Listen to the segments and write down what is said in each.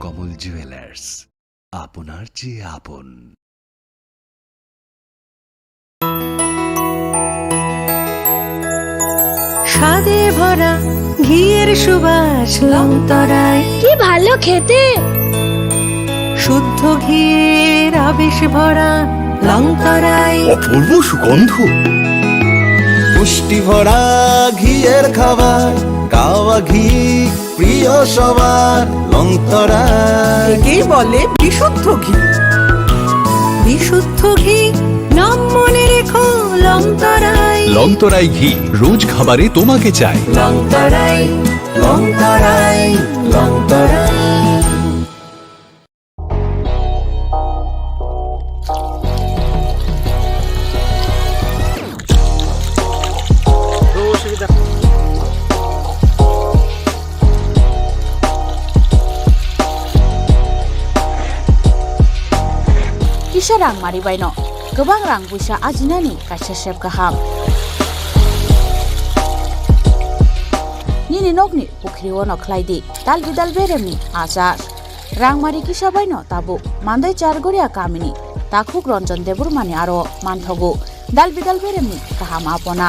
কমল jewellers, আপনার চেয়ে আপন। স্বাদে ভরা ঘিয়ের সুবাস লংতরায়, কি ভালো খেতে। শুদ্ধ ঘিয়ের আবেশ ভরা লংতরায়, অপূর্ব সুগন্ধ, পুষ্টি ভরা ঘিয়ের খাবার, গাওয়া ঘি প্রিয় সবার লংতরায়। একেই বলে বিশুদ্ধ ঘি। বিশুদ্ধ ঘি নাম মনে রেখো লংতরায়। লংতরাই ঘি রোজ খাবারে তোমাকে চাই। লংতরাই লংতরাই লংতরাই। Kisa rang mari baino, gobang rang busa ajinani kaisa sep gaham. Nini nokni pukri wono klaidi, dalbi dalberemni ajar. Rang mari kisa baino tabu, mandai chargoria kamini, takhuk ronjon debur mani aro manthogu, dalbi dalberemni gaham apona,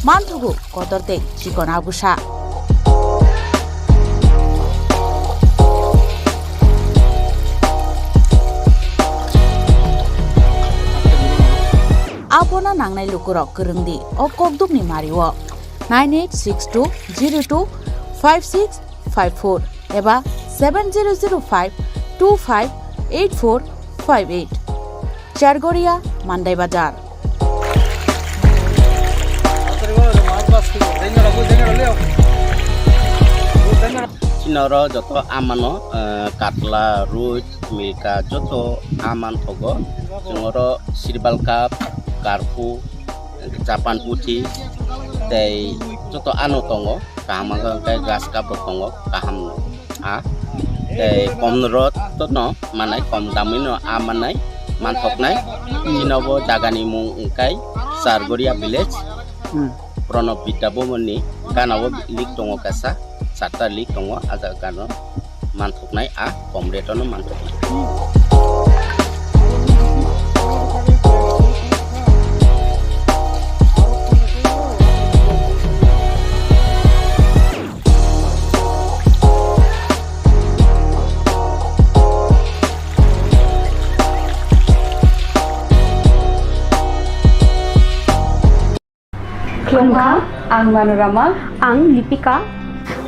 manthogu kodorte chikon abusa. Apona nangnai lukurok kerengdi o kokdumni mariwo 9862025654 eba 7005258458 Chargoria Mandai Bazar. Chinoro joto amano katla ruj milka joto aman thogo jongoro sirbal cup karpu japan puti tei joto ano tongo kaham kai gas cup tongo kaham a tei komrot to no manai kom damino amanai manthoknai chinobo dagani mung kai Sargoria village Pranab Bidabomoni ganabo lik tongo kasa Sata lik tongo aja gano manthoknai a komretono manthoknai. Klongka, ang Manorama, ang Lipika,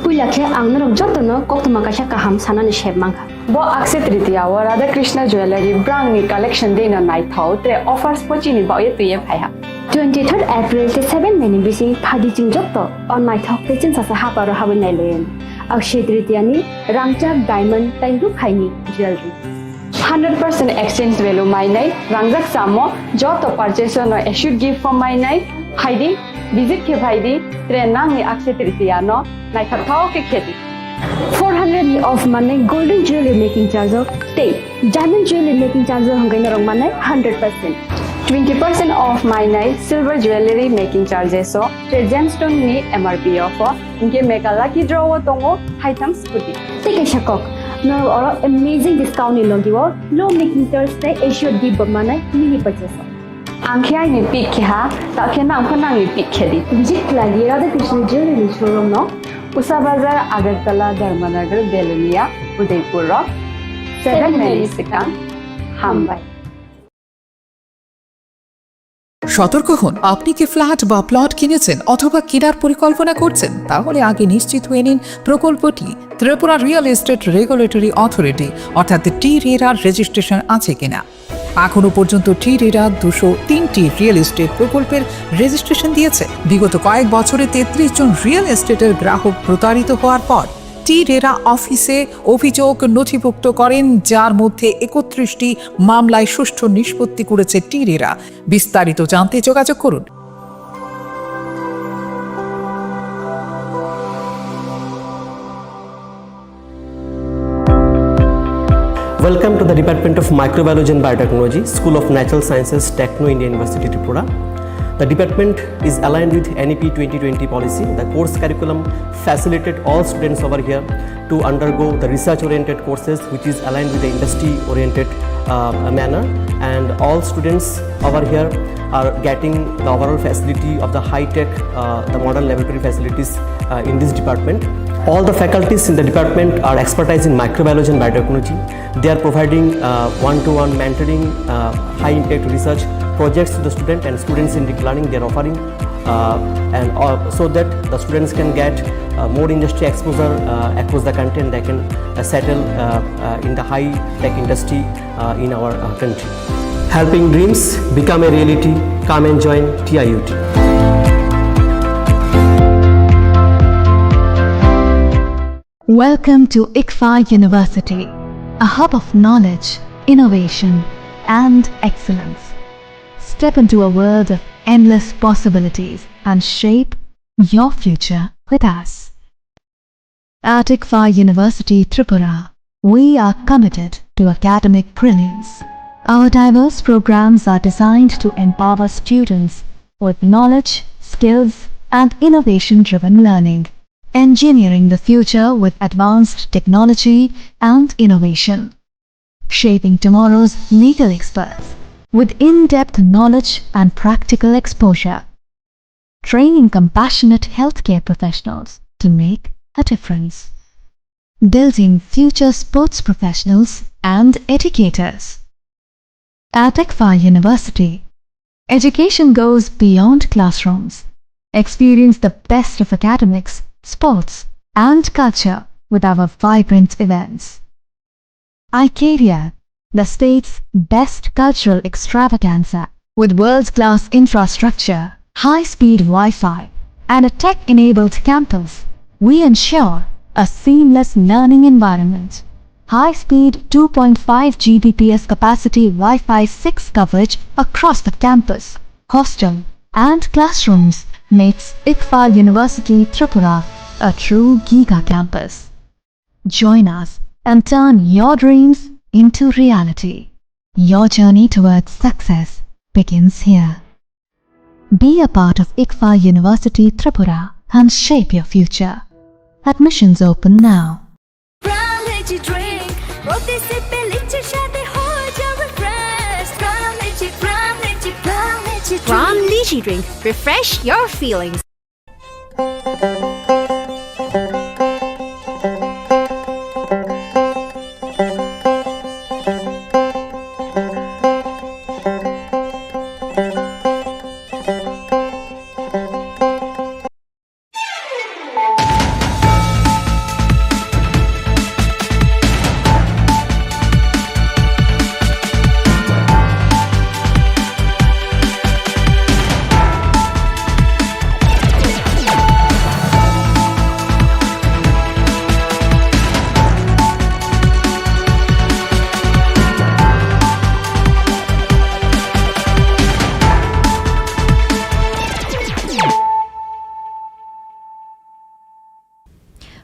Pulakhe ang narong jotono koktuma kasha kaham sanani shebmangka. Bo Akshaya Tritiya wa Radha Krishna Jewelry brand ni collection de na nai thau tre offers pochi ni ba ye tuye phaiha. 23rd April te 7 meni bisi phadi jing jotto on my thok te chin sasa haparo hawen nailen. Akshaya Tritiya ni rangchak diamond taindu khaini jewelry. 100% exchange value mai nai rangjak samo joto purchase no should give for mai nai haidi visit ke bhaidi tre nang ni Akshaya Tritiya no nai thau ke kheti. 400 of money golden jewelry making charge of te diamond jewelry making charge hongai narong manai 100%. 20% off my night silver jewelry making charges so tre gemstone ni MRP offer inke make a lucky draw tongo item scooty. Take a shakok. No or amazing discount ni logiwo low making charge te issue di bamana mini purchase. Angkhya ni pick kha ta khena angkhana ni pick khedi. Visit lagi Radha Krishna jewelry showroom no Usa Bazar Agartala Dharmanagar Belunia Udaipur 7 Melisika Hambai. সতর্ক হন, আপনি কি flat বা plot কিনেছেন অথবা কেনার পরিকল্পনা করছেন, তাহলে আগে নিশ্চিত হয়ে নিন প্রকল্পটি Tripura real estate regulatory authority অর্থাৎ টি-রেরার রেজিস্ট্রেশন আছে কিনা। এখনো পর্যন্ত টি-রেরা 203টি রিয়েল এস্টেট প্রকল্পের রেজিস্ট্রেশন দিয়েছে। বিগত কয়েক বছরে 33 জন রিয়েল এস্টেটের গ্রাহক প্রতারিত হওয়ার পর টি-রেরা অফিসে অভিযোগ নথিভুক্ত করেন, যার মধ্যে 31টি মামলায় সুষ্ঠু নিষ্পত্তি করেছে টি-রেরা। বিস্তারিত জানতে যোগাযোগ করুন। Welcome to the Department of Microbiology and Biotechnology, School of Natural Sciences, Techno India University, Tripura. The department is aligned with NEP 2020 policy. The course curriculum facilitated all students over here to undergo the research-oriented courses, which is aligned with the industry-oriented manner, and all students over here are getting the overall facility of the high-tech, the modern laboratory facilities in this department. All the faculties in the department are expertise in microbiology and biotechnology. They are providing one-to-one mentoring, high-impact research projects to the student and students in deep learning. They are offering so that the students can get more industry exposure across the country, and they can settle in the high-tech industry in our country. Helping dreams become a reality. Come and join TIUT. Welcome to ICFA University, a hub of knowledge, innovation, and excellence. Step into a world of endless possibilities and shape your future with us. At ICFA University Tripura, we are committed to academic brilliance. Our diverse programs are designed to empower students with knowledge, skills, and innovation-driven learning, engineering the future with advanced technology and innovation, shaping tomorrow's legal experts with in-depth knowledge and practical exposure, training compassionate healthcare professionals to make a difference, building future sports professionals and educators. At ICFA University, education goes beyond classrooms. Experience the best of academics, sports, and culture with our vibrant events. Icaria, the state's best cultural extravaganza, with world-class infrastructure, high-speed Wi-Fi, and a tech-enabled campus, we ensure a seamless learning environment. High-speed 2.5 Gbps capacity Wi-Fi 6 coverage across the campus, hostel, and classrooms makes ICFA University Tripura a true Giga campus. Join us and turn your dreams into reality. Your journey towards success begins here. Be a part of ICFA University Tripura and shape your future. Admissions open now. From Lychee Drink, refresh your feelings.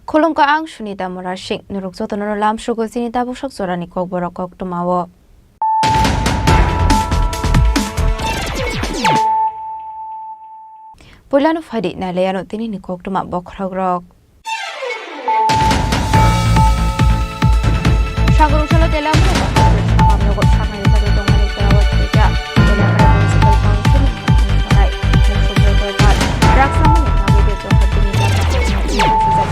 Kolom ka ang sunita morashik nuruk zoto noro lam shugo sinita bushak zorani kokborok kok tumawo. Pulano fadi na leyano tini ni kok tuma bokragrok. Shaguru chalo tela mo ba kami ko sama ni sabi tong mani perawat kerja tela para municipal council parai municipal board raksa mo ni kami beto hati ni la ka ni sisa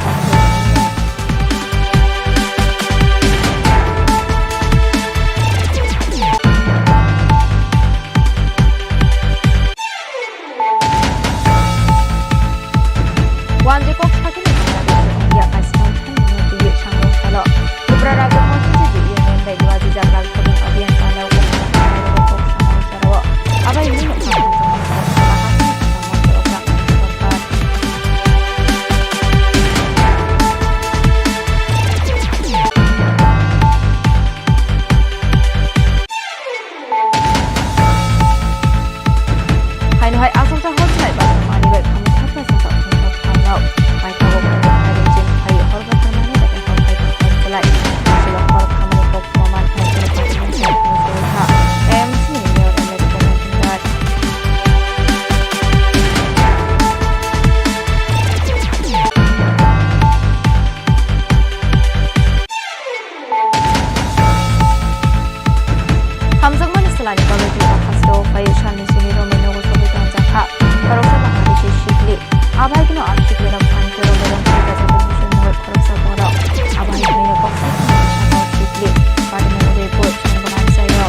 salani bagai tuba hasto pai shalni sini rome nogo sobe tang jakha koroksa bangladeshi shikli abai kino arshikli na phanto rome rong sika jabe bushon mohor koroksa boro abai kino koksa shikli padme nobe po changbanan sayo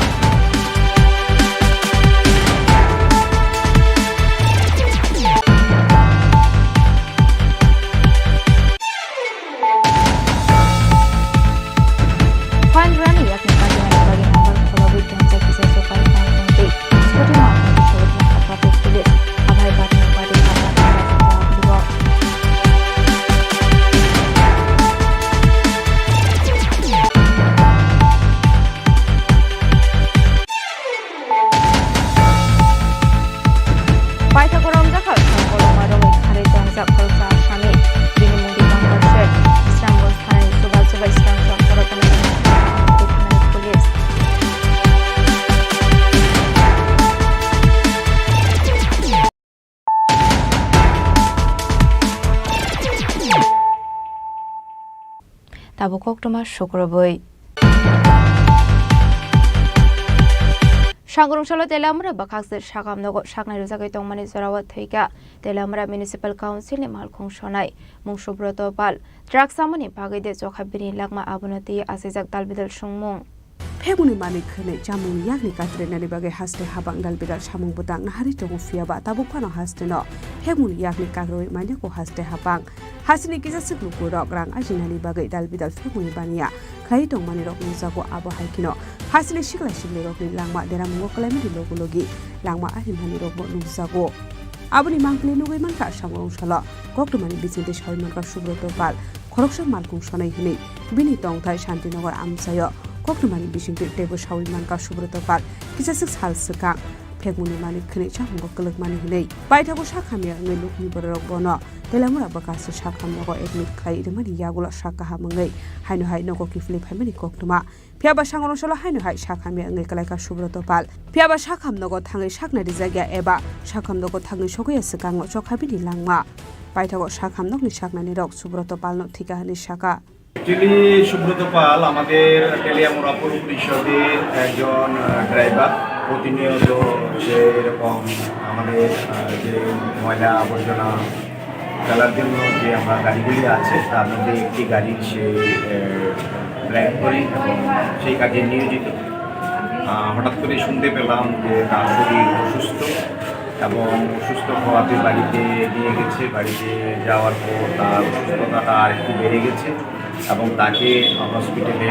Tabukok toma syukurabui. Shangrung Shala Telamra Bakakzir Shakam Nogo Shakna Ruzakai Tongmani Zorawat Thika, Telamra Municipal Council in Malkong Shonai, Mungshubroto Pal, Drag Samani Pagi de Zokabini Lagma Abunati Asizak Dalbidal Shungmung. Peguni mani khne jamung yakni katre nani bage haste habang dal bidal samung budang nahari tongu fiaba tabukano haste no peguni yakni kagroi mani ko haste habang hasini kisa siklu ko rok rang ajinani bage dal bidal peguni bania khai tong mani rok musa ko abo haikino hasini shikla shikle rok ni langma dera mungo kalami di logi langma ahim hani rok bo musa ko abuni mangkle nugai manka samung shala koktu mani bisinte shoi manka subroto pal khoroksa malkung sonai hini bini tong thai shantinagar amsayo Koktumani bisingti tebo shawi manka subroto pal kisa sik sal sekang pegmuni mani khne chamgo kelek mani hilei baithago shakhamya ngai lukni borok bono telamura bakas shakham nogo eknik khai remani yagula shakaha mangai haino hai nogo kifli phaimani koktuma phiaba sangoro solo haino hai shakhamya ngai kalaika subroto pal phiaba shakham nogo thangai shakna rijagya eba shakham nogo thangai sogoya sekang chokhabini langma baithago shakham nogni shaknani rok subroto pal no thika hani shaka Actually, Subrata পাল আমাদের তেলিয়ামুড়া পৌর পরিষদের একজন driver প্রতিনিয়ত সে এরকম আমাদের যে ময়লা আবর্জনা ফেলার জন্য যে আমরা গাড়িগুলি আছে তার মধ্যে একটি গাড়ি সে ড্রাইভ করি এবং সেই কাজে নিয়োজিত হঠাৎ করে শুনতে পেলাম যে তার শরীর অসুস্থ এবং অসুস্থ হওয়াতে বাড়িতে নিয়ে গেছে বাড়িতে যাওয়ার পর তার অসুস্থতাটা আর একটু বেড়ে গেছে এবং তাকে হসপিটালে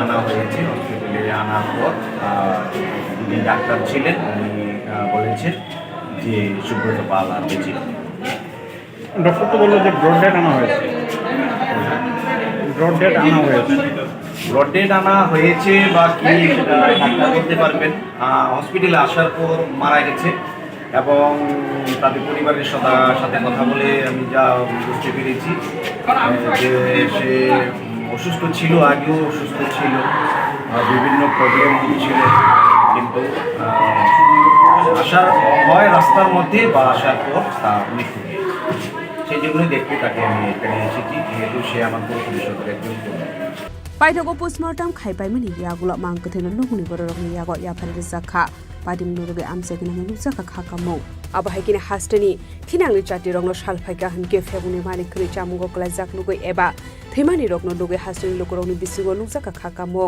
আনা হয়েছে হসপিটালে আনার পর যিনি ডাক্তার ছিলেন উনি বলেছেন যে সুব্রত পাল আর বেঁচে ডক্টর তো বললো যে ব্রড ডেড আনা হয়েছে ব্রড ডেড আনা হয়েছে বা কি ডাক্তার বলতে পারবেন হসপিটালে আসার পর মারা গেছে এবং তাদের পরিবারের সাথে কথা বলে আমি যা বুঝতে পেরেছি যে সে অসুস্থ ছিল আগেও অসুস্থ ছিল বিভিন্ন প্রবলেম ছিল কিন্তু আসার হয় রাস্তার মধ্যে বা আসার পর তার মৃত্যু সেই জন্যই দেখতে তাকে আমি এখানে এসেছি যেহেতু সে আমার পুরো পরিষদের একজন Paithago postmortem khaipai mani yagula mangkathena lugni bororokni yago yaphari zakha padim nuruge amsekina manu zakha khakamo aba haikina hastani thinangli chati rongno salphaika hanke febuni mani khri chamungo kla jaknugo eba thimani rokno luge hastani lokorongni bisigo lugzaka khakamo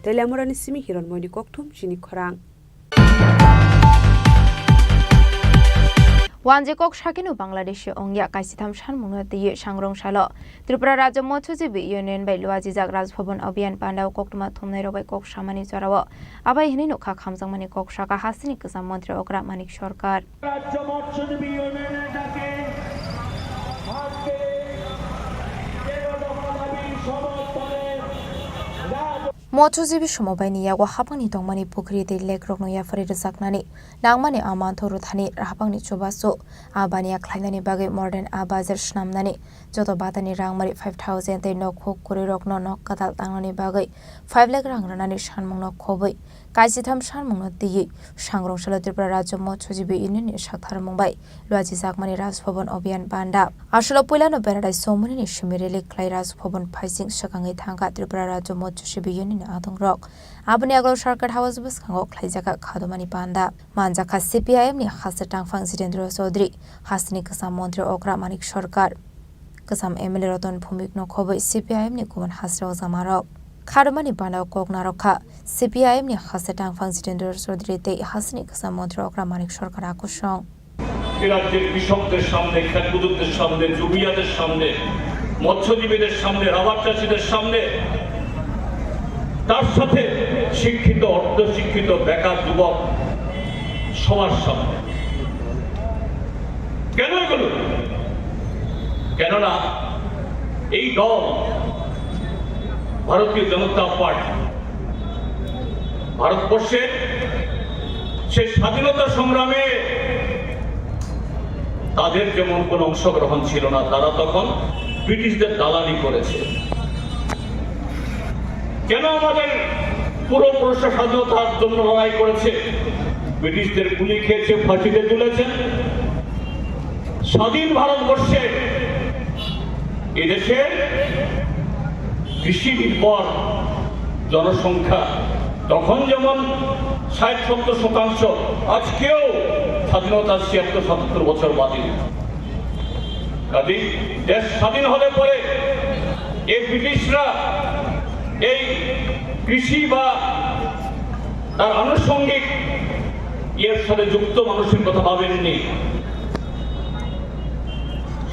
telamorani simi hiron moini kokthum chini khorang Wanjekok Shakinu Bangladesh Ongya Kaisitam Shan Munati Shangrong Shalo Tripura Raja Motuzibi Union by Luazizak Razbhavan Abian Panda Koktuma Thumnero by Kok Shamani Zarawa Abai Hinino Kakhamzamani Kok Shaka Hasini Kasamantra Okra Manik Shorkar Motuzibi Shumobani Yawa Hapani Tongmani Pukri de Lekrokno Yafari Zaknani Nangmani Aman Thoruthani Rapani Chubaso Abania Klainani Bagi Modern Abazir Shnamnani যত বাতানি রাংমারি 5000 tei nok khok kori rokno nok kadal tangnani bagai 5 lakh rang ranani sanmung nok khobai kaisitham sanmung no tiyi sangrong sala Tripura Rajya Motshojibi Union ni sakthar mungbai luaji sakmani Rajbhavan Abhiyan banda asolo poilano beradai somuni ni shimireli klai Rajbhavan phaising sakangai thangka Tripura Rajya Motshojibi Union ni adongrok aboni aglo sarkar hawas buskango khlaijaka khadomani banda manjaka CPIM ni hasa tangfang Jitendra Chaudhary hasni kasam mantri okra manik sarkar kasam MLA Ratan Bhumik no khobai CPIM ni kuman hasra zamarok Kharmani banda kokna rokha CPIM ni hasa tangfang Jitendra Chaudhary te hasni kasam mantri okra manik sarkar akosong রাজ্যের কৃষকদের সামনে খেতমজুরদের সামনে জুবিয়াদের সামনে মৎস্যজীবীদের সামনে rubber চাষীদের সামনে তার সাথে শিক্ষিত অর্ধশিক্ষিত বেকার যুবক সবার সামনে কেন এগুলো কেননা এই দল ভারতীয় জনতা পার্টি ভারতবর্ষের সেই স্বাধীনতা সংগ্রামে তাদের যেমন কোনো অংশগ্রহণ ছিল না তারা তখন ব্রিটিশদের দালালি করেছে কেন আমাদের পুরো স্বাধীনতার জন্য লড়াই করেছে ব্রিটিশদের গুলি খেয়েছে ফাঁসিতে তুলেছেন স্বাধীন ভারতবর্ষে এদেশের কৃষি নির্ভর জনসংখ্যা তখন যেমন 60-70% আজকেও স্বাধীনতার 76-77 বছর বাদে কাজে দেশ স্বাধীন হলে পরে এই ব্রিটিশরা এই কৃষি বা তার আনুষঙ্গিক এর সাথে যুক্ত মানুষের কথা ভাবেননি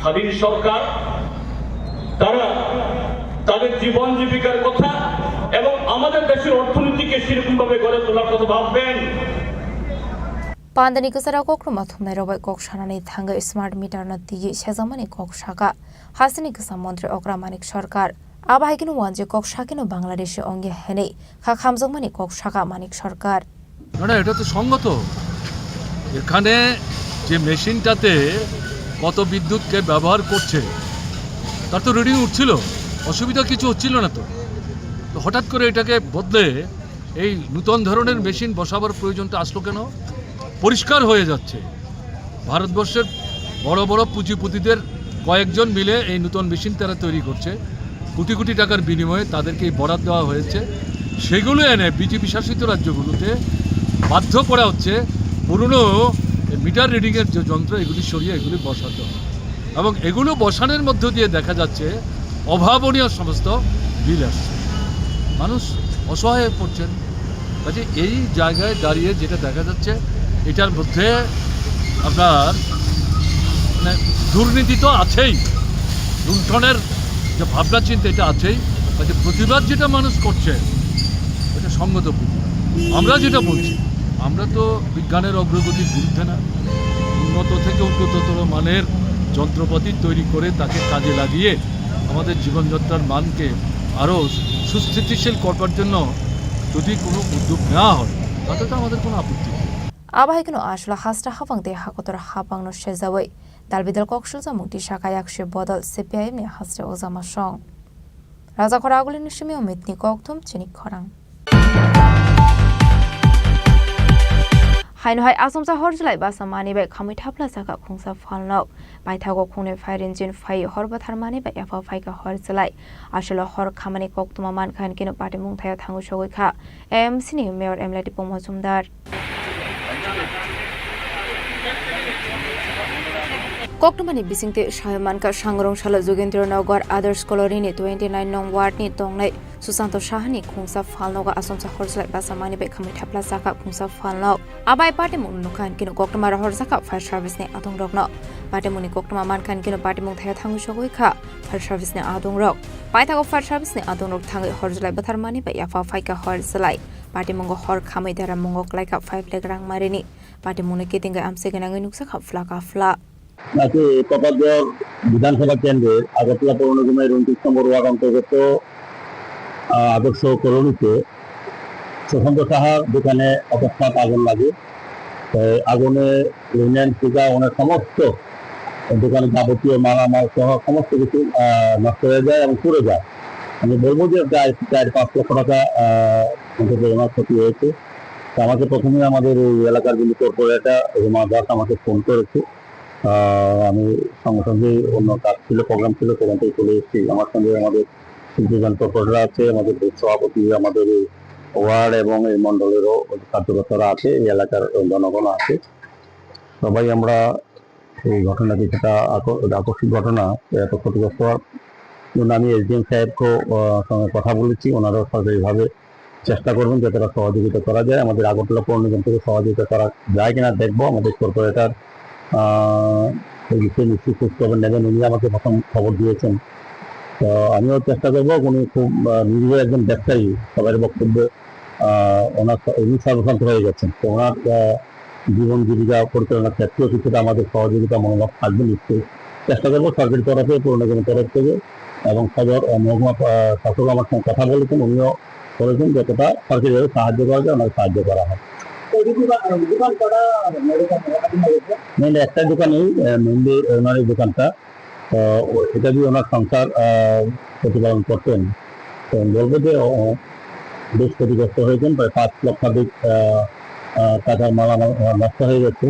স্বাধীন সরকার তারা তাদের জীবন জীবিকার কথা এবং আমাদের দেশের অর্থনীতিকে সেরকমভাবে গড়ে তোলার কথা ভাববেন Pandani kusara kokruma thumnai robai kok shanani thanga smart meter na tiyi sejamani kok shaka hasini kusam mantri okra manik sarkar abaikinu wanje kok shakinu Bangladeshi onge hene kha khamjongmani kok shaka manik sarkar না এটা তো সঙ্গত এখানে যে মেশিনটাতে কত বিদ্যুৎকে ব্যবহার করছে তার তো রিডিং উঠছিল অসুবিধা কিছু হচ্ছিল না তো হঠাৎ করে এটাকে বদলে এই নতুন ধরনের মেশিন বসাবার প্রয়োজনটা আসলো কেন পরিষ্কার হয়ে যাচ্ছে ভারতবর্ষের বড় বড় পুঁজিপতিদের কয়েকজন মিলে এই নতুন মেশিন তারা তৈরি করছে কোটি কোটি টাকার বিনিময়ে তাদেরকে এই বরাদ দেওয়া হয়েছে সেগুলো এনে বিজেপি শাসিত রাজ্যগুলোতে বাধ্য করা হচ্ছে পুরনো মিটার রিডিংয়ের যে যন্ত্র এগুলি সরিয়ে এগুলি বসাতে এবং এগুলো বসানোর মধ্য দিয়ে দেখা যাচ্ছে অভাবনীয় সমস্ত বিল আসছে মানুষ অসহায় পড়ছেন কাজে এই জায়গায় দাঁড়িয়ে যেটা দেখা যাচ্ছে এটার মধ্যে আপনার মানে দুর্নীতি তো আছেই লুণ্ঠনের যে ভাবনা চিন্তা এটা আছেই কাজে প্রতিবাদ যেটা মানুষ করছে এটা সঙ্গত আমরা যেটা বলছি আমরা তো বিজ্ঞানের অগ্রগতির বিরুদ্ধে না উন্নত থেকে উন্নততর মানের যন্ত্রপাতি তৈরি করে তাকে কাজে লাগিয়ে আমাদের জীবনযাত্রার মানকে আরও সুস্থিতিশীল করবার জন্য যদি কোনো উদ্যোগ নেওয়া হয় তাতে তো আমাদের কোনো আপত্তি নেই abaikinu ashla hasra habang de hakotor habang no shezawai dalbidal kokshul zamungti shaka yakshi bodal CPIM ni hasra ozama shong raja khoraguli nishimi umitni kokthum Chini Khorang Hainu hai asomsa horjlai basa mani bai khamai thapla saka khungsa falnok bai thago khune fire engine fai horba tharmani bai afa fai ka horjlai ashla hor khamani koktuma man khan kinu party mung thaya thangu shogoi kha AMC ni mayor emlati pomozumdar Koktumani bisingte Shayamanka Shangrong Shala Jugendra Nagar Others Colony 29 nong ward ni tongnai Susanto Shahani Khungsa Falnoga Asomsa Horslai Basamani be Kamita Plasaka Khungsa Falno Abai Party Munukan Kino Koktumara Horsaka Fire Service ne Adong Rokno Party Muni Koktuma Mankan Kino Party Mung Thaya Thangu Shoguika Fire Service ne Adong Rok Paitago Fire Service ne Adong Rok Thangi Horslai Batharmani be Yafa Faika Horslai Party Mungo Hor Kamai Dara Mungo Laika 5 leg rang marini Party Muni Kitinga Amseganang Nuksa Flaka Fla নাকি কপাদর বিধানসভা কেন্দ্রের আগরতলা পৌর নিগমের 29 নম্বর word অন্তর্গত আদর্শ কলোনিতে সুশান্ত সাহার দোকানে অকস্মাৎ আগুন লাগে আগুনে ইউনিয়ন ফিগা ওনার সমস্ত দোকানে যাবতীয় মালামাল সহ সমস্ত কিছু নষ্ট হয়ে যায় এবং পুড়ে যায়। আমি বলবো যে প্রায় 4-5 লক্ষ টাকা অন্তত ওনার ক্ষতি হয়েছে। তো আমাকে প্রথমে আমাদের এই এলাকার যিনি কর্পোরেটর রুমা দাস আমাকে ফোন করেছে। আমি সঙ্গে সঙ্গে অন্য কাজ ছিল, প্রোগ্রাম ছিল, সেখান থেকে চলে এসেছি। আমার সঙ্গে আমাদের শিল্পীগণ কর্পোরেটর আছে, আমাদের সভাপতি, আমাদের এই ওয়ার্ড এবং এই মন্ডলেরও কার্যকর্তারা আছে, এই এলাকার জনগণ আছে। সবাই আমরা এই ঘটনা কিছুটা আকস্মিক ঘটনা, এত ক্ষতিগ্রস্ত হওয়ার জন্য আমি এসডিএম সাহেবকে সঙ্গে কথা বলেছি। ওনারাও সরকারিভাবে চেষ্টা করবেন যতটা সহযোগিতা করা যায়। আমাদের আগরতলা পৌর নিগম থেকে সহযোগিতা করা যায় কিনা দেখবো। আমাদের কর্পোরেটর এই বিষয়ে নিশ্চিত খোঁজখবর নেবেন, উনি আমাকে প্রথম খবর দিয়েছেন। তো আমিও চেষ্টা করবো। উনি খুব নিরীহ একজন ব্যবসায়ী, সবার বক্তব্য উনি সর্বশান্ত হয়ে গেছেন। তো ওনার জীবন জীবিকা পরিচালনার ক্ষেত্রেও কিছুটা আমাদের সহযোগিতা মনোভাব থাকবে নিশ্চয়ই। চেষ্টা করবো সরকারি তরফে, পৌর নিগমের তরফ থেকে, এবং সদর মহকুমা শাসক আমার সঙ্গে কথা বলেছেন, উনিও বলেছেন যতটা সরকারিভাবে সাহায্য করা যায় ওনাকে সাহায্য করা হয়। মেনলি একটা দোকানেই, মেনলি ওনার এই দোকানটা, এটা দিয়ে ওনার সংসার প্রতিপালন করতেন। তো বলবো যে বেশ ক্ষতিগ্রস্ত হয়েছেন, প্রায় 5 লক্ষাধিক টাকার মালামাল নষ্ট হয়ে গেছে।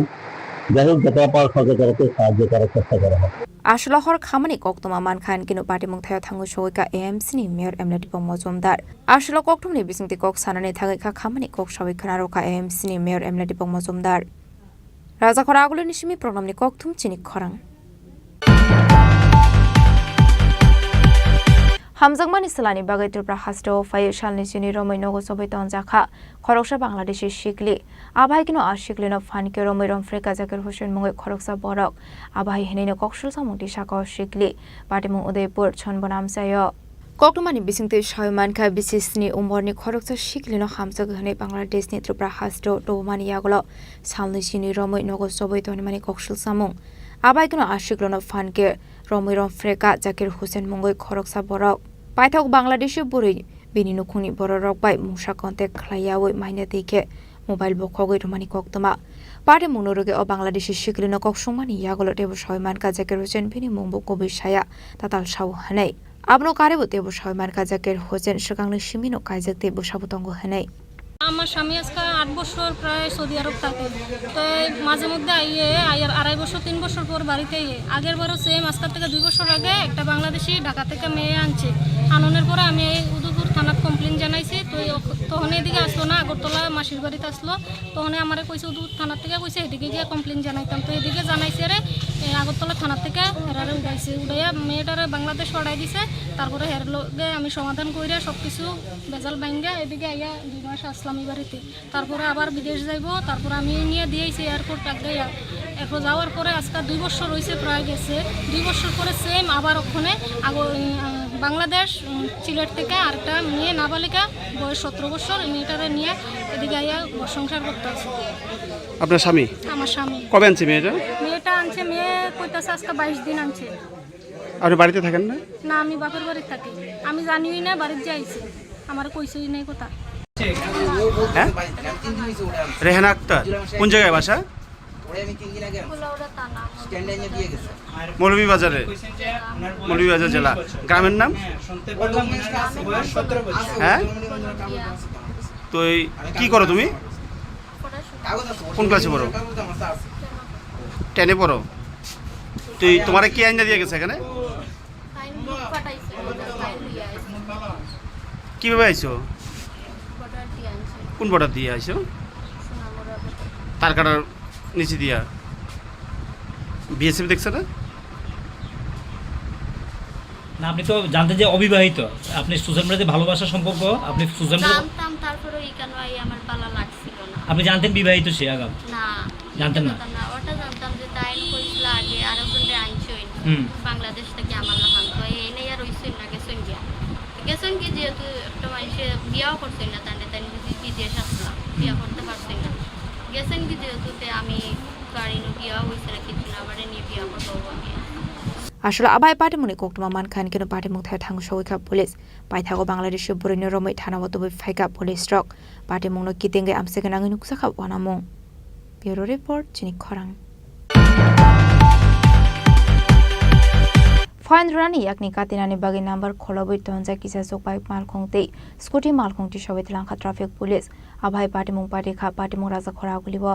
যাই হোক, যতটা পাওয়ার সরকার তরফে সাহায্য করার চেষ্টা করা হয়। Aslahor khamani koktoma mankhan kinu party mungthaya thangu shoika AMC ni mayor emlati pong mojumdar. Aslo koktum ni bisingti kok sanane thagai kha khamani kok shawi khanaro ka AMC ni mayor emlati pong mojumdar. Raja khora agule nishimi program ni koktum Chini Khorang. Hamjangmani salani bagai Tripura hasto fai shalni chini romai nogo sobai tonjakha khoroksa Bangladeshi shikli abai kino ashikli no fanke romai rom freka Zakir Hussain mungai khoroksa borok abai henino koksul samungti shaka shikli patimung Udaipur chonbonam sayo koktumani bisingte shoymankha bisisni umborni khoroksa shikli no hamjag hene Bangladesh ni Tripura hasto domani yagulo salni chini romai nogo sobai tonimani koksul samung abai kino ashikli no fanke romai rom freka Zakir Hussain mungai khoroksa borok Paithok Bangladeshi buri bini nukhuni bororok bai musha contact khlaiyawi maina deke mobile bokhogoi rumani koktoma pare munoroge o Bangladeshi shiklino koksumani yagolo tebo shoyman ka Zakir Hussain bini mungbo kobi shaya tatal shaw hanai abno karebo tebo shoyman ka Zakir Hussain shikangni shimino kaijak tebo shabutongo hanai আমার স্বামী আজকে 8 বছর প্রায় Saudi আরব থাকে তো মাঝে মধ্যে আইয়ার 2.5 বছর 3 বছর পর বাড়িতে আগের বারও সেম আজকাল থেকে 2 বছর আগে একটা বাংলাদেশি ঢাকা থেকে মেয়ে আনছে আননের পরে আমি উদয়পুর থানাত কমপ্লেইন জানাইছি তো তখন এদিকে আসলো না আগরতলা মাসির বাড়িতে আসলো তখন আমারে কইছে উদয়পুর থানা থেকে কইছে এদিকে গিয়ে কমপ্লেইন জানাইতাম তো এদিকে জানাইছে রে আগরতলা থানা থেকে হেরারে উড়াইয়া মেয়েটারে বাংলাদেশ উড়াই দিছে তারপরে হের লগে আমি সমাধান কইরা সবকিছু বেজাল ভাঙ্গা এদিকে আইয়া 2 মাস আসলাম বাড়িতে তারপরে আবার বিদেশ যাইব তারপরে আমি নিয়ে দিয়েছি এয়ারপোর্ট আগাইয়া এখন যাওয়ার পরে আজকে 2 বছর হইছে প্রায় গেছে 2 বছর পরে সেম আবার ওখানে বাংলাদেশ সিলেট থেকে আরেকটা মেয়ে নাবালিকা বয়স 17 বছর মেয়েটারে নিয়ে এদিকে আইয়া সংসার করতে আছে। আপনার স্বামী? আমার স্বামী। কবে আনছে মেয়েটা? মেয়েটা আনছে মেয়ে কইতাছে আজকে 22 দিন আনছে। আপনি বাড়িতে থাকেন না? না আমি বাপের বাড়িতে থাকি আমি জানিই না বাড়িতে যাইছি আমার কইছই নাই কথা। হ্যাঁ রেহানা আক্তার কোন জায়গায় বাসা? মৌলভীবাজারে, মৌলভীবাজার জেলা। গ্রামের নাম? হ্যাঁ তো কি করো তুমি? কোন ক্লাসে পড়ো? 10-এ পড়ো। তুই তোমার কি আইনা দিয়ে গেছে এখানে? কিভাবে আইছো? কোন বর্ডার দিয়ে আইছো? তার কাটার নিচে দিয়া বিএসএফ দেখছে না? না আপনি তো জানতেন যে অবিবাহিত, আপনি সোশ্যাল মিডিয়াতে ভালোবাসার সম্পর্ক আপনি সোশ্যাল মিডিয়া জানতাম তারপরে এইখানে আমার ভালো লাগছিল না। আপনি জানতেন বিবাহিত সে আগাম? না জানতেন না? না ওটা জানতাম যে তাই কইছিল আগে আরেকজনকে আইনছই বাংলাদেশ থেকে আমার লাহান তো এই নেই আর হইছই না গেছেন কি যেহেতু একটা মানুষে বিয়াও করছেন না তাই বিদেশ আসলাম বিয়া করতে পারছেন না গেছেন কি যেহেতু আমি গাড়ি বিয়া হয়েছে না কিছু না আবার নিয়ে বিয়া করবো আমি আসলে আবাই পাটিমুনি কোকটুমা মানখান কেন পাটিমুখ থায় থাঙ্গু সৌইখা পুলিশ পাইথাগো বাংলাদেশ বরিনি রमै থানাবত বই ফাইকা পুলিশ রক পাটিমুংনো কিতেঙ্গে আমসেকে নাঙ্গি নুকসাখা ওয়ানামুং ব্যুরো রিপোর্ট চিনি খরাং ফাইন রানি yakni katinani bagi number kholoboi tonja kisa sok bai malkhongtei scooty malkhongti sobai tlangkha traffic police abhai patimung patikha patimung raja khora gulibo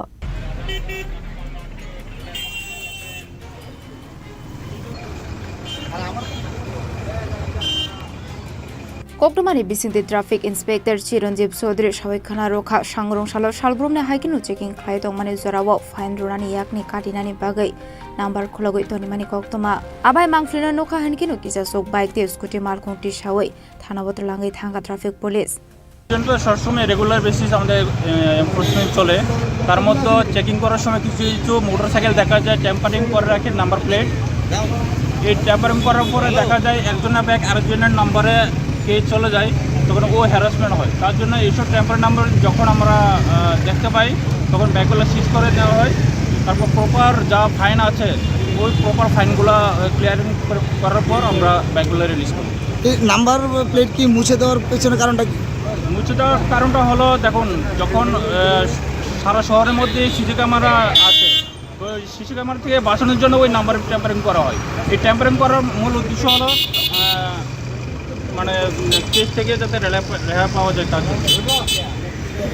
Koktomani bisingti traffic inspector Chiranjeev Chaudhary sabaikkhana rokha sangrongshalo salbrumne haikinu checking khlai tongmani jorao fine rurani yakni katinani bagai number khulagoi tonimani koktoma abai mangflino nokha hankinu kisa sok bike te scooty malkhongti sawai থানাবত লাঙ্গাই থাঙ্গা traffic police কিন্তু সবসময় regular basis আমাদের enforcement চলে তার মধ্যে checking করার সময় কিছু কিছু মোটরসাইকেল দেখা যায় টেম্পারিং করে রাখে নাম্বার প্লেট এই টেম্পারিং করার পরে দেখা যায় একজনের ব্যাগ আরেকজনের নম্বরে কে চলে যায় তখন ও হ্যারাসমেন্ট হয় তার জন্য এইসব টেম্পারি নাম্বার যখন আমরা দেখতে পাই তখন ব্যাগগুলো সিজ করে দেওয়া হয় তারপর প্রপার যা ফাইন আছে ওই প্রপার ফাইনগুলো ক্লিয়ারিং করার পর আমরা ব্যাগগুলো রিলিজ করি এই নাম্বার প্লেট কি মুছে দেওয়ার পেছনে কারণটা কি মুছে দেওয়ার কারণটা হলো দেখুন যখন সারা শহরের মধ্যে সিসি ক্যামেরা আছে তো সিসি ক্যামেরা থেকে বাঁচানোর জন্য ওই নাম্বার টেম্পারিং করা হয় এই টেম্পারিং করার মূল উদ্দেশ্য হলো মানে কেস থেকে যাতে রেহাই পাওয়া যায় তার জন্য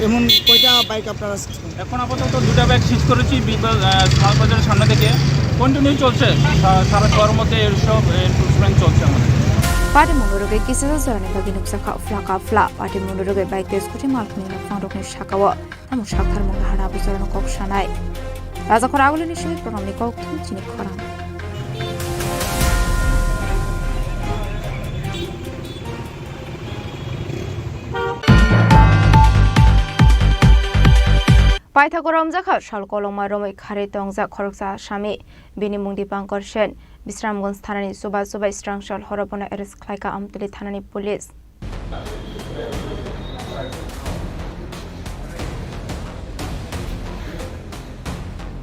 এমন কয়টা বাইক আপনারা এখন আপাতত দুটা ব্যাগ সিজ করেছি স্মার্ট বাজারের সামনে থেকে কন্টিনিউ চলছে সারা শহরের মধ্যে এসব এনফোর্সমেন্ট চলছে আমাদের Pati munduruge kisa zone bagi nuksa ka fla pati munduruge bike te scooty malkhni na fangrokni shakawa tamu shakhar mungla hana bisorano kok shanai raja khora aguli ni shimi program ni kok chini khorang Paithagoram jakha shal kolongma romai khare tongja khoroksa shami bini mungdi pangkor sen Bisramganj thanani suba strangshal horapona arrest khlaika amtuli thanani police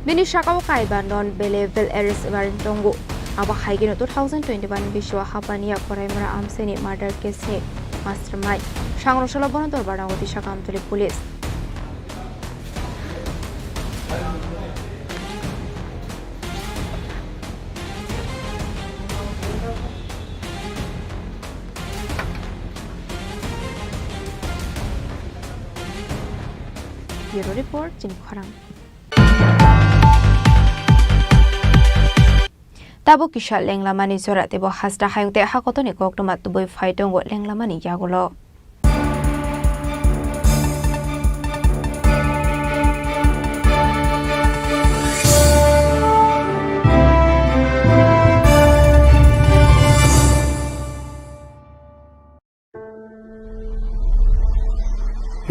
Bini shakaw kaiba non believable arrest warrant tongo aba haigino 2021 bishwa hapania koraimara amseni murder case ni mastermind sangroshala bonodor barangoti shaka amtuli police Bureau Report, Chini Khorang. Tabo kisha lenglamani zora tebo hasda hayungte hakotoni koktoma tuboi faitongo lenglamani yagulo.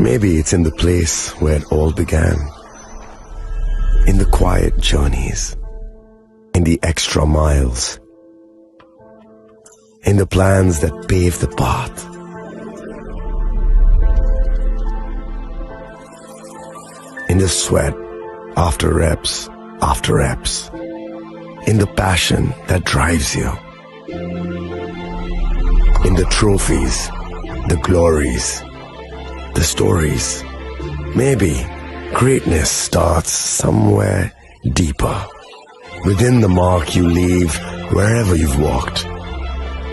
Maybe it's in the place where it all began, in the quiet journeys, in the extra miles, in the plans that pave the path. In the sweat after reps, in the passion that drives you, in the trophies, the glories, the stories. Maybe greatness starts somewhere deeper, within the mark you leave wherever you've walked,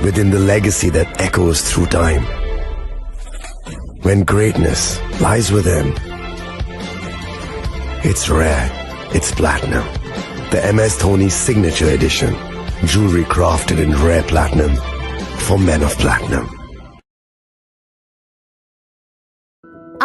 within the legacy that echoes through time. When greatness lies within, it's rare, it's platinum. The MS Dhoni Signature Edition, jewelry crafted in rare platinum for men of platinum.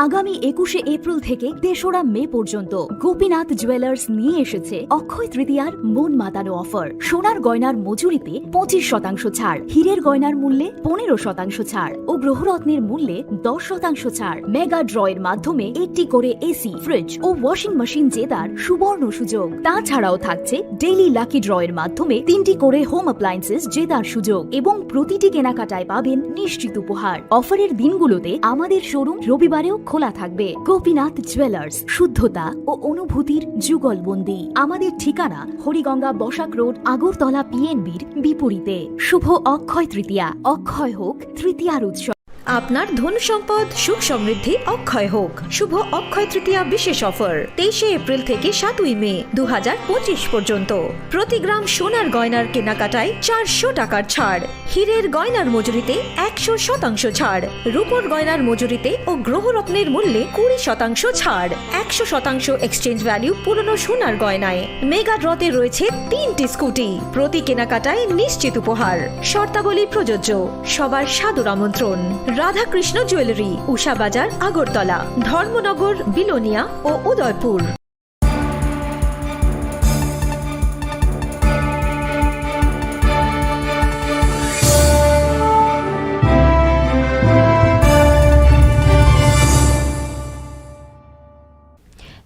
আগামী 21শে April থেকে 3রা মে পর্যন্ত Gopinath jewellers নিয়ে এসেছে অক্ষয় তৃতীয়ার মন মাতানো offer সোনার গয়নার মজুরিতে 25% ছাড় হীরের গয়নার মূল্যে 15% ছাড় ও গ্রহরত্নের মূল্যে 10% ছাড় মেগা ড্রয়ের মাধ্যমে একটি করে এসি ফ্রিজ ও ওয়াশিং মেশিন জেতার সুবর্ণ সুযোগ তাছাড়াও থাকছে ডেইলি লাকি ড্রয়ের মাধ্যমে 3টি করে হোম অ্যাপ্লায়েন্সেস জেতার সুযোগ এবং প্রতিটি কেনাকাটায় পাবেন নিশ্চিত উপহার অফারের দিনগুলোতে আমাদের শোরুম রবিবারেও খোলা থাকবে গোপীনাথ জুয়েলার্স শুদ্ধতা ও অনুভূতির যুগলবন্দি আমাদের ঠিকানা হরিগঙ্গা বসাক রোড আগরতলা পিএনবির বিপরীতে শুভ অক্ষয় তৃতীয়া অক্ষয় হোক তৃতীয়ার উৎসব আপনার ধন সম্পদ সুখ সমৃদ্ধি অক্ষয় হোক। শুভ অক্ষয় তৃতীয়া বিশেষ অফার 23 এপ্রিল থেকে 7 মে 2025 পর্যন্ত। প্রতি গ্রাম সোনার গয়নার কেনাকাটায় 400 টাকার ছাড়, হীরের গয়নার মজুরিতে 100% ছাড়, রূপোর গয়নার মজুরিতে ও গ্রহরত্নের মূল্যে 20% ছাড়, 100% এক্সচেঞ্জ ভ্যালু পুরনো সোনার গয়নায়। মেগা ড্রতে রয়েছে 3টি স্কুটি, প্রতি কেনাকাটায় নিশ্চিত উপহার। শর্তাবলী প্রযোজ্য। সবার সাদর আমন্ত্রণ। রাধাকৃষ্ণ জুয়েলারি, উষা বাজার, আগরতলা, ধর্মনগর, বিলোনিয়া ও উদয়পুর।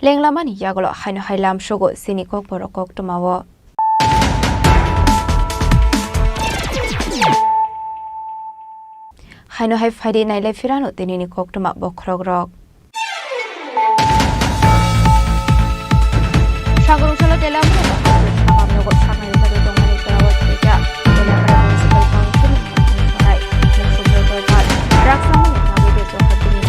লেংলামানি ইয়াগলো হাইনো হাইলাম সগো সিনি kokborok koktomawo haino hai faide nailai firano tenini koktoma bokrogrok সাগরশালা জেলা সামামনগর সামাইলকারে দংমানি জেলাওয়াত থেকে জেলাপাড়া মিউনিসিপাল কাউন্সিল মানায় মুখ্যমন্ত্রী দরবার রাখসামনে নাগরিক জহাদিনী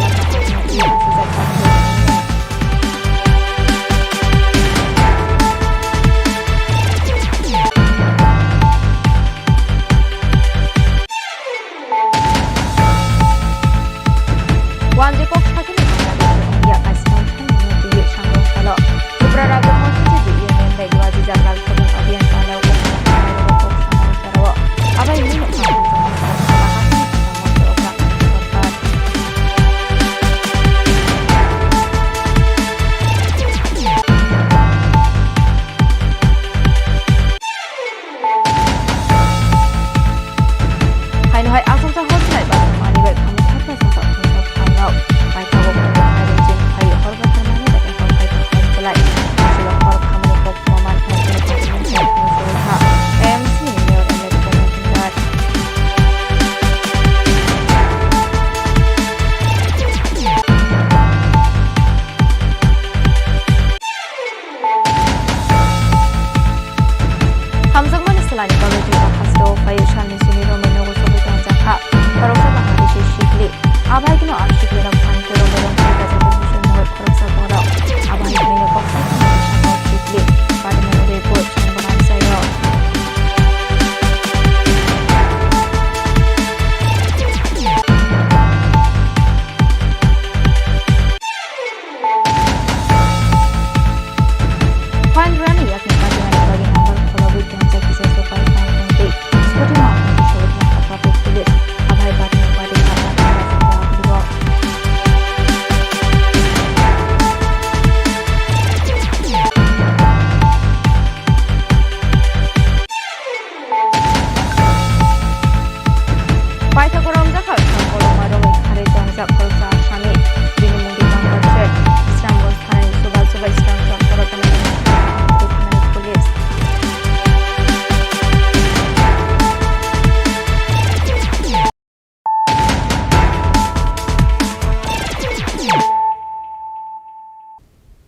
জানা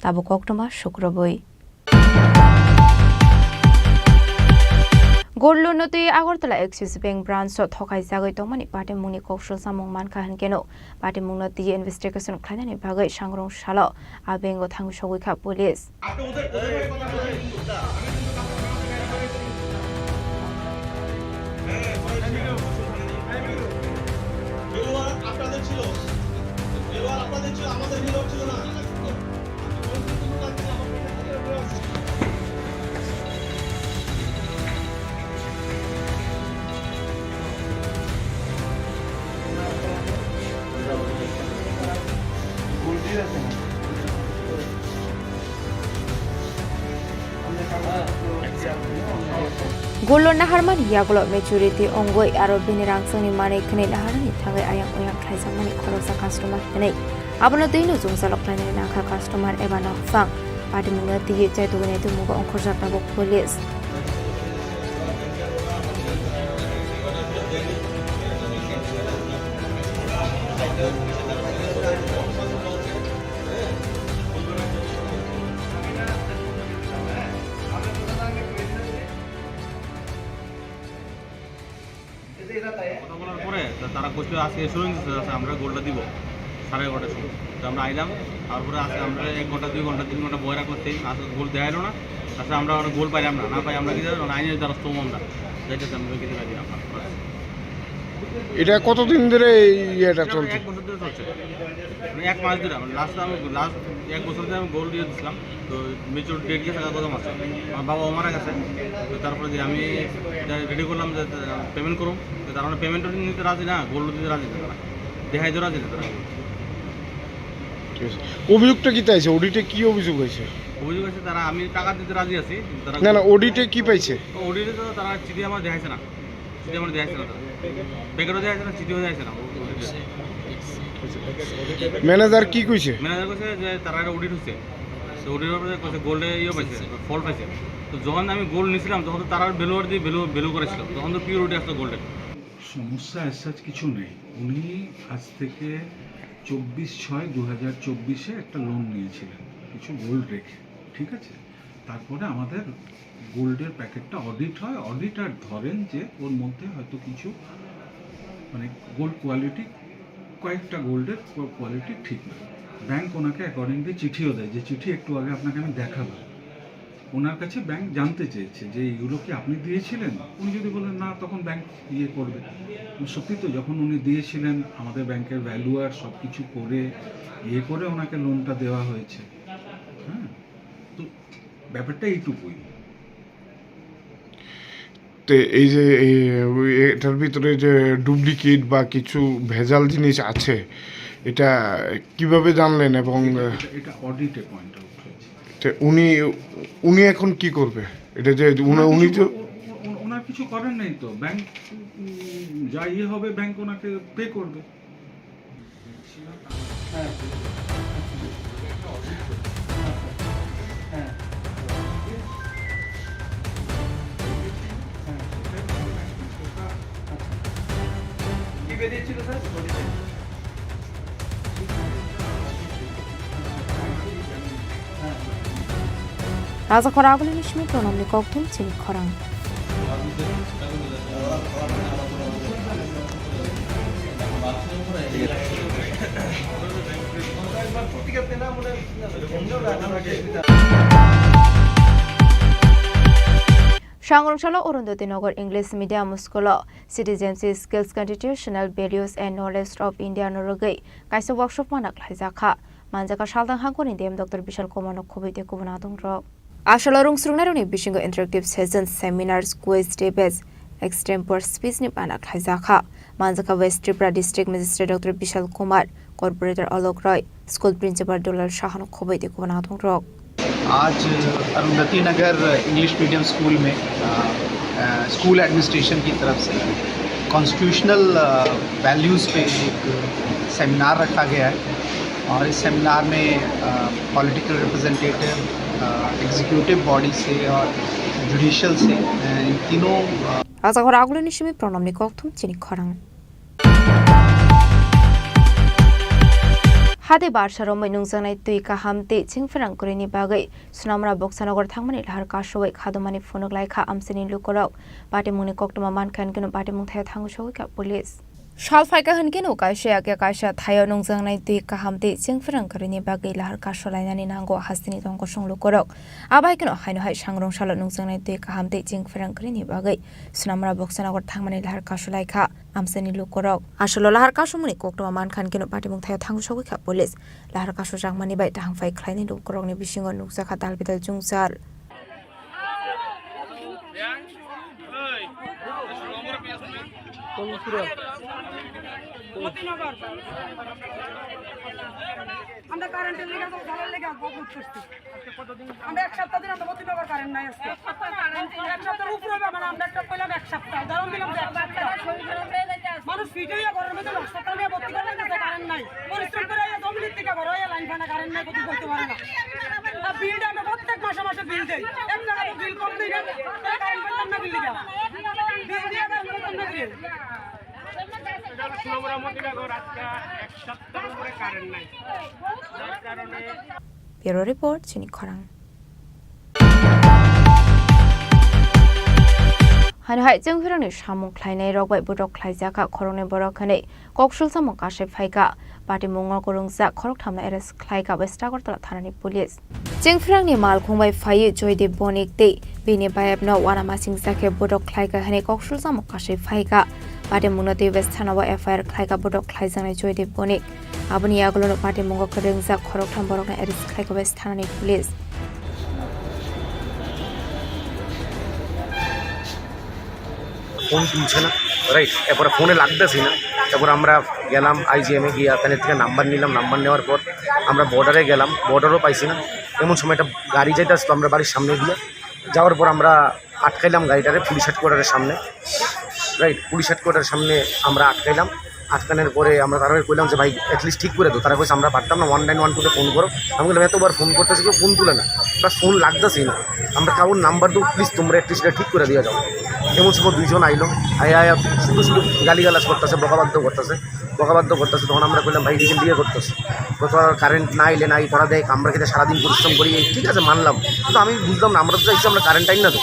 তাবো কক্টমা শুক্রবই গোল্লোনতি আগরতলা এক্সিস ব্যাংক ব্রাঞ্চ থকাই জাগৈ তমানি পার্টি মুনি কৌশল সামং মানকা হানকেনো পার্টি মুংনতি ইনভেস্টিগেশন খাইনানি ভাগৈ সাংরং সালো আ ব্যাংক থাঙ্গু সগৈখা পুলিশ আপনাদের ছিল আমাদের নিয়োগ ছিল না গোল্লো নাহারমানি ইয়াগলো মেচুরিটি অঙ্গই আরো বিনি রাংসংনি মানে খনি নাহারনি থাঙ্গै আয়াং उयां खायजांमानि खरसा कास्टमार हेनै आबनो दैनो जुंजालक लायनानै नाखा कास्टमार एबा नफां पार्टी मुंनो दिये जायदुगने दुमुबा अंखरजाबनाबो पुलिस তারা কষ্ট আজকে শুরু আছে আমরা গোলটা দিব 11:30টার সময়। তো আমরা আইলাম, তারপরে আজকে আমরা 1 ঘন্টা 2 ঘন্টা 3 ঘন্টা বয়রা করতেই আজকে গোল দেখাইলো না। তাছাড়া আমরা গোল পাইলাম না পাই আমরা কি আইনের দ্বারস্থ আমরা যাইতেছি আমরা কিছু পাই না। এটা কতদিন ধরে এই ইয়েটা চলছে? 1 বছর ধরে চলছে, 1 মাস ধরে। আমি লাস্ট 1 বছর ধরে আমি গোল দিয়ে দিয়েছিলাম। তো মেচুর ডেট গেছে কত মাস, আমার বাবা মারা গেছে। তো তারপরে যে আমি রেডি করলাম যে পেমেন্ট করুন, তো তার মানে পেমেন্টও নিতে রাজি না, গোল্ড দিতে রাজি না, তারা দেখাই তো রাজি না। তারা অভিযোগটা কি চাইছে? অডিটে কি অভিযোগ হয়েছে? অভিযোগ আছে তারা আমি টাকা দিতে রাজি আছি, তারা না অডিটে কি পাইছে? অডিটে তো তারা চিঠি আমার দেখাইছে না, চিঠি আমার দেখাইছে না, তারা ব্যাংকেরও দেখাইছে না, চিঠিও দেখাইছে না। ম্যানেজার কি কইছে? ম্যানেজার কইছে যে তারা একটা অডিট হচ্ছে, তো অডিটের পরে কইছে গোল্ডে পাইছে, ফল পাইছে। তো যখন আমি গোল্ড নিয়েছিলাম তখন তো তারা ভ্যালুয়ার দিয়ে ভ্যালু করেছিল, তখন তো পিওর অডিট আসতো গোল্ডের। সমস্যা এসাজ কিছু নেই। উনি আজ থেকে 24/6/2024 একটা লোন নিয়েছিলেন কিছু গোল্ড রেখে, ঠিক আছে। তারপরে আমাদের গোল্ডের প্যাকেটটা অডিট হয়, অডিটার ধরেন যে ওর মধ্যে হয়তো কিছু মানে গোল্ড কোয়ালিটি, কয়েকটা গোল্ডের কোয়ালিটি ঠিক না। ব্যাংক ওনাকে অ্যাকর্ডিংলি চিঠিও দেয়, যে চিঠি একটু আগে আপনাকে আমি দেখাবো। ওনার কাছে ব্যাংক জানতে চেয়েছে যে এইগুলো কি আপনি দিয়েছিলেন। উনি যদি বলেন না, তখন ব্যাংক করবে। সত্যি তো যখন উনি দিয়েছিলেন আমাদের ব্যাংকের ভ্যালুয়ার সব কিছু করে করে ওনাকে লোনটা দেওয়া হয়েছে। হ্যাঁ, তো ব্যাপারটা এইটুকুই। তো এই যে এটার ভিতরে যে ডুপ্লিকেট বা কিছু ভেজাল জিনিস আছে, এটা কিভাবে জানলেন? এবং এটা অডিটে পয়েন্ট আউট হয়েছে। উনি এখন কি করবে? এটা যে উনি যে ওনার কিছু করেন নাই, তো ব্যাংক যা হবে ব্যাংক ওনাকে পে করবে। Raza Khorang Nishmi Pronomni Koktum Chini Khorang. Shangrongshalo Orundoti Nagar English Medium School Citizenship Skills Constitutional Values and Knowledge of India Norogai Kaisa Workshop Manak Laizakha Manjaka Shaldang Hangon Indiam Dr. Bishal Komano Kobite Kubanatung Rock Ashalorung Strunaruni Bishingo Interactive Sessions Seminars Quiz Debates Extempore Speech Nip Anak Laizakha Manjaka West Tripura District Magistrate Dr. Bishal Kumar Corporator Alok Roy School Principal Dolal Shahano Kobite Kubanatung Rock आज अरुंधति नगर English medium school में school administration की तरफ से constitutional values पे एक seminar रखा गया है और इस सेमिनार में पॉलिटिकल रिप्रेजेंटेटिव एग्जीक्यूटिव बॉडी से और जुडिशियल से इन तीनों Raza Khorang Nishmi Pronomni Koktum Chini Khorang Hade Barsharo Minungzanai Tuika Hamte Chingferang Kurini Bagai Sunamra Boxanagar Thangmani Lahar Kashowai Hadomani Phonoglaika Amsini Lukorok Batimuni Koktuma Mankan Gino Batimung Thai Thangushowika Police Shalfaika Hankino Kaisha Kaisha Thayo Nungzanai Tuika Hamte Chingferang Kurini Bagai Lahar Kasholainan Nango Hastini Tongoshong Lukorok Abaikino Haino Hai Shangrong Shalot Nungzanai Tuika Hamte Chingferang Kurini Bagai Sunamra Boxanagar Thangmani Lahar Kasholaika Amsini Lukorok Asholo Lahar Kashomuni Koktuma Mankan Gino Batimung Thai Thangushowika Police Lahar Kasho Jangmani Bai Tangfai Kleini Lukorok ni Bishingo Nukzaka Dalbidal Jungsar আমরা কারেন্টের লেগে তো ভালোর লেগে বহুত করছি আমরা এক সপ্তাহ দিন আমরা মতিনগর কারেন্ট নাই আজকে এক সপ্তাহের উপরে হবে মানে আমরা একটা কইলাম এক সপ্তাহ ধরুন দিলাম যে এক সপ্তাহ মানুষ ফিট হইয়া ঘরের মধ্যে হাসপাতাল নিয়ে ভর্তি করে গেছে কারেন্ট নাই পরিশ্রম করে জমির থেকে ঘর হয়ে লাইন ফানা কারেন্ট নাই কিছু করতে পারে না আর বিলটা আমরা প্রত্যেক মাসে মাসে বিল দেই এক জায়গায় বিল কম দিই না কারেন্ট পেতাম না বিল দিলাম বিল দিয়ে কারেন্ট পেতাম না বিল Bureau Report Chini Khorang हाय जोंफोरनि सामुं ख्लायनाय रगबाय बडक ख्लायजाखा खरंनि बरखने ककसुल सामुं कासे फायका पार्टी मुंगल गरुंजा खरक थामना एरेस ख्लायका वेस्टागरतला थानानि पुलिस जोंफोरनि माल खुंबाय फायो जयदेव बनिक दे बेनि बायबनो वानामासिं जाके बडक ख्लायका हने ककसुल सामुं कासे फायका पार्टी मुंगते वेस्ट थानाव एफआईआर ख्लायका बडक ख्लायजानाय जयदेव बनिक आबनि आगलनो पार्टी मुंगल गरुंजा खरक थाम बरकने एरेस ख्लायका वेस्ट थानानि पुलिस ফোন তুলছে না রাইট এরপরে ফোনে লাগতেছি না তারপর আমরা গেলাম আইজিএমে গিয়ে ওখানে থেকে নাম্বার নিলাম নাম্বার নেওয়ার পর আমরা বর্ডারে গেলাম বর্ডারও পাইছি না এমন সময় একটা গাড়ি যাইতে আসতো আমরা বাড়ির সামনে গিয়ে যাওয়ার পর আমরা আটকাইলাম গাড়িটারে পুলিশ হেডকোয়ার্টারের সামনে রাইট পুলিশ হেডকোয়ার্টারের সামনে আমরা আটকাইলাম আটকানোর পরে আমরা তারপরে কইলাম যে ভাই অ্যাটলিস্ট ঠিক করে দো তারা কইছে আমরা পারতাম না 1912 ফোন করো আমি বললাম এতবার ফোন করতেছি কেউ ফোন তুলে না প্লাস ফোন লাগতেছি না আমরা কাউর নাম্বার দো প্লিজ তোমরা অ্যাটলিস্ট ঠিক করে দিয়ে যাও এমন সময় দুইজন আইলো আয়া শুধু শুধু গালিগালাজ করতেছে বকাবাদ্য করতেছে তখন আমরা কইলাম ভাই দিকে দিয়ে করতেছে তোরা কারেন্ট না আইলে নাই তোরা দেখ আমরা কিন্তু সারাদিন পরিশ্রম করি ঠিক আছে মানলাম কিন্তু আমি বুঝলাম না আমরা তো চাইছি আমরা কারেন্ট আইন না তো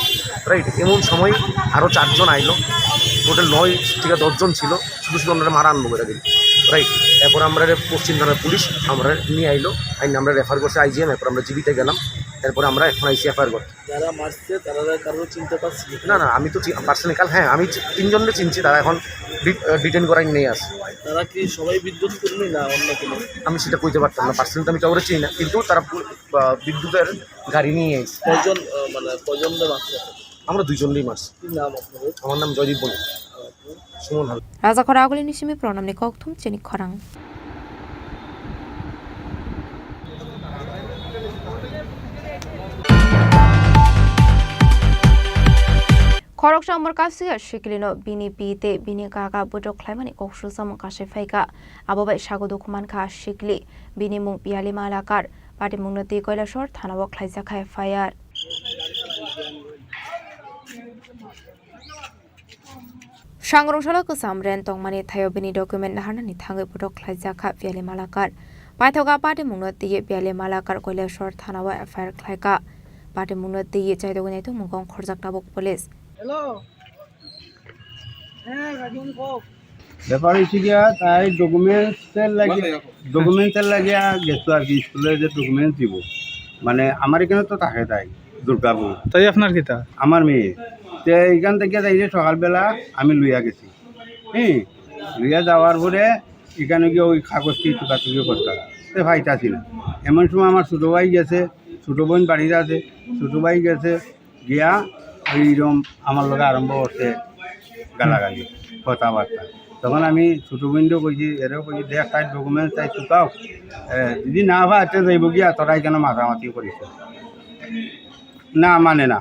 রাইট এমন সময় আরও 4 জন আইলো টোটাল 9 থেকে 10 জন ছিল শুধু শুধু আমরা মারা আনবো করে দিই রাইট এরপর আমরা পশ্চিম থানার পুলিশ আমরা নিয়ে আইলো আইন আমরা রেফার করছি আইজিএম এরপর আমরা জিবিতে গেলাম এরপর আমরা এখন আইসি এফআইআর করতে যারা মারছে তারা কারো চিনতে পারছি না আমি তো পার্সোনাল হ্যাঁ আমি 3 জনকে চিনছি তারা এখন ডিটেন করাই নিয়ে আসে তারা কি সবাই বিদ্যুৎ কর্মী না অন্য কোনো আমি সেটা কইতে পারতাম না পার্সোনালি আমি কাউরে চিনি না কিন্তু তারা বিদ্যুতের গাড়ি নিয়ে এসেছে কয়জন মারছে আমরা 2 জনই মারছি কি নাম আপনাদের আমার নাম জয়দীপ বলি সুমন হাল রাজা খরাগলি নিশিমি প্রণামনি ককথুম চিনি খরাং खरक सामर कासिया शिकलिनो बिनि बीते बिनि गागा बडक ख्लायमानि ककसुल सामुं कासे फायका आबोबाय सागो दखुमान खा शिकलि बिनि मुं पियालि मालाकार पार्टी मुंनो ति कैलासर थानाव ख्लायजाखा एफआईआर सांग्रंशाला गोसाम रेन तंगमानि थायो बिनि डकुमेन्ट नाहारनानि थाङै बडक ख्लायजाखा पियालि मालाकार पाइथगा पार्टी मुंनो ति पियालि मालाकार कैलासर थानाव एफआईआर ख्लायका पार्टी मुंनो ति चाइदगनाय तो मुगं खरजाकटाबक पुलिस हेलो হ্যাঁ রাজন কক ব্যাপার হচ্ছে গিয়া তাই ডকুমেন্টসের লাগিয়া গেছো আর কি স্কুলে যে ডকুমেন্টস দিব মানে আমার এখানে তো থাকে তাই দুর্গাপুর তাই আপনার কিতা আমার মেয়ে তো এইখান থেকে যাই যে সকালবেলা আমি লইয়া গেছি হ্যাঁ লইয়া যাওয়ার পরে এখানে গিয়ে ওই কাগজটি টুকাটুকি করতাম তো ভাইতাছি না এমন সময় আমার ছোটো ভাই গেছে ছোটো বোন বাড়িতে আছে ছোটো ভাই গেছে গিয়া এইরকম আমার লগে আরম্ভ করছে গালাগালি কথাবার্তা তখন আমি ছোটো বোনও কইছি এরও কইছি দেখ তাই ডকুমেন্টস তাই চুকাও যদি না ভাতে যাইব গিয়া তোরাই কেন মাথামাতি করিস না মানে না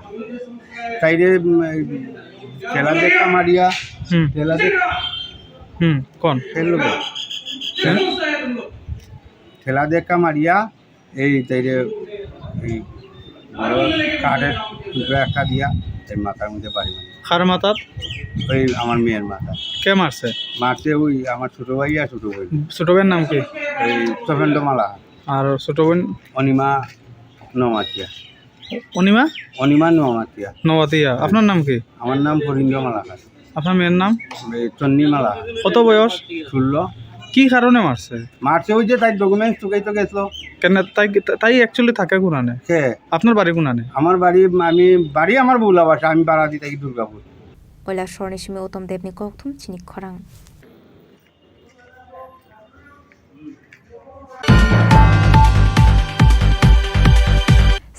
তাইরে ঠেলা দেখা মারিয়া কোন ঠেলা দেখা মারিয়া এই তাইরে এই কাঠের টুকরা একটা দিয়া এই মাথার মধ্যে বাড়ি কার মাথার ওই আমার মেয়ের মাথা কে মারছে ওই আমার ছোটো ভাই আর ছোটো ভাই ছোট ভাইয়ের নাম কি ওই চফেন্দ্র মালা আর ছোট বোন অনিমা নমাতিয়া নওয়াতিয়া আপনার নাম কি আমার নাম ফরিন্দ্র মালা আপনার মেয়ের নাম চন্নি মালা কত বয়স 16 কি কারণে মারছে ওই যে তাই ডকুমেন্টস চুকাইতে গেছিল কেন তাই অ্যাকচুয়ালি থাকে কোনানে কে আপনার বাড়ি কোনানে আমার বাড়ি আমার বউলা বাসা আমি বাড়াদি থাকি দুর্গাপুর পয়লা স্বর্ণিসীমে উত্তম দেবনি ককথুম চিনি খরাং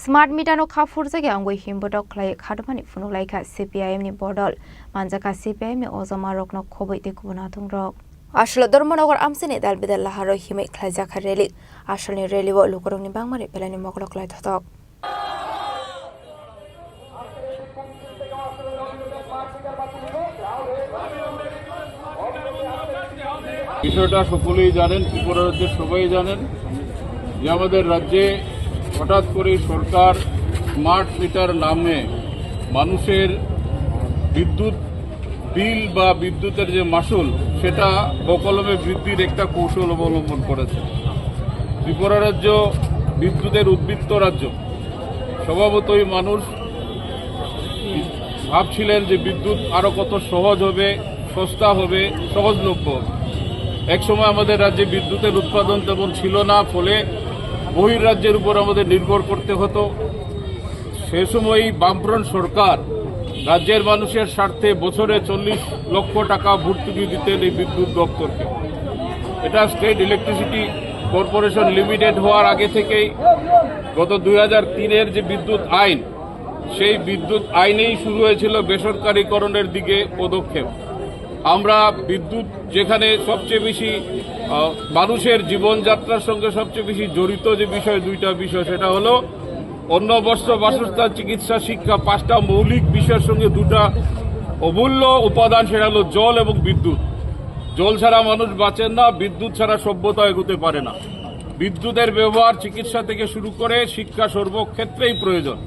स्मार्ट मिटानो खाफुर जगे अंगुई हिमबडक ख्लाय खादमानि फुनुलायखा सीपीआईएम नि बदल मानजाका सीपीआईएम नि अजमा रकनो खबै ते गुबुनाथुं रक आसल धर्मनगर आमसिनि दालबिदाल लाहारो हिमै ख्लायजाखा रेली आसलनि रेलिबो लुकरंनि बांमारि बेलानि मगलक लाय थथक বিষয়টা সকলেই জানেন ত্রিপুরা রাজ্যের সবাই জানেন যে আমাদের রাজ্যে হঠাৎ করে সরকার স্মার্ট মিটার নামে মানুষের বিদ্যুৎ বিল বা বিদ্যুতের যে মাসুল সেটা বকলমে বৃদ্ধির একটা কৌশল অবলম্বন করেছে। ত্রিপুরা রাজ্য বিদ্যুতের উদ্বৃত্ত রাজ্য, স্বভাবতই মানুষ ভাবছিলেন যে বিদ্যুৎ আরও কত সহজ হবে, সস্তা হবে, সহজলভ্য হবে। একসময় আমাদের রাজ্যে বিদ্যুতের উৎপাদন তেমন ছিল না, ফলে বহির্রাজ্যের উপর আমাদের নির্ভর করতে হতো। সে সময়ই বামফ্রন্ট সরকার রাজ্যের মানুষের স্বার্থে বছরে 40 লক্ষ টাকা ভর্তুকি দিতেন এই বিদ্যুৎ দপ্তরকে। এটা স্টেট ইলেকট্রিসিটি কর্পোরেশন লিমিটেড হওয়ার আগে থেকেই গত 2003-এর যে বিদ্যুৎ আইন, সেই বিদ্যুৎ আইনেই শুরু হয়েছিল বেসরকারীকরণের দিকে পদক্ষেপ। আমরা বিদ্যুৎ যেখানে সবচেয়ে বেশি মানুষের জীবনযাত্রার সঙ্গে সবচেয়ে বেশি জড়িত যে বিষয়, দুইটা বিষয়, সেটা হলো অন্ন, বস্ত্র, বাসস্থান, চিকিৎসা, শিক্ষা, 5টা মৌলিক বিষয়ের সঙ্গে 2টা অমূল্য উপাদান, সেটা হলো জল এবং বিদ্যুৎ। জল ছাড়া মানুষ বাঁচেন না, বিদ্যুৎ ছাড়া সভ্যতা এগোতে পারে না। বিদ্যুতের ব্যবহার চিকিৎসা থেকে শুরু করে শিক্ষা সর্বক্ষেত্রেই প্রয়োজন।